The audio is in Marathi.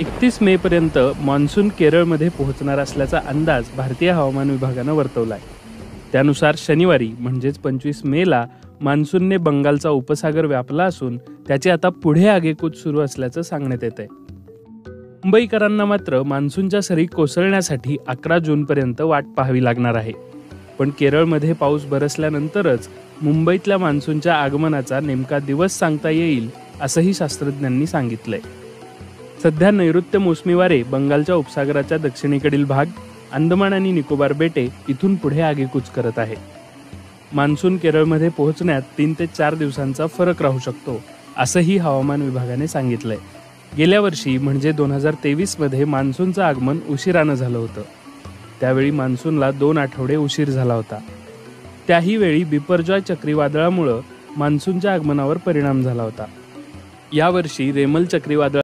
31 मे पर्यंत मान्सून केरळमध्ये पोहोचणार असल्याचा अंदाज भारतीय हवामान विभागानं वर्तवला आहे। त्यानुसार शनिवारी म्हणजेच 25 मेला मान्सूनने बंगालचा उपसागर व्यापला असून त्याची आता पुढे आगेकूच सुरू असल्याचं सांगण्यात येत आहे। मुंबईकरांना मात्र मान्सूनच्या सरी कोसळण्यासाठी 11 जूनपर्यंत वाट पाहावी लागणार आहे। पण केरळमध्ये पाऊस बरसल्यानंतरच मुंबईतल्या मान्सूनच्या आगमनाचा नेमका दिवस सांगता येईल असंही शास्त्रज्ञांनी सांगितलंय। सध्या नैऋत्य मोसमी वारे बंगालच्या उपसागराच्या दक्षिणेकडील भाग, अंदमान आणि निकोबार बेटे इथून पुढे आगेकूच करत आहे। मान्सून केरळमध्ये पोहोचण्यात 3 ते 4 दिवसांचा फरक राहू शकतो असंही हवामान विभागाने सांगितलंय। गेल्या वर्षी म्हणजे 2023 मध्ये मान्सूनचं आगमन उशिरानं झालं होतं। त्यावेळी मान्सूनला 2 आठवडे उशीर झाला होता। त्याही वेळी बिपरजॉय चक्रीवादळामुळे मान्सूनच्या आगमनावर परिणाम झाला होता। यावर्षी रेमल चक्रीवादळ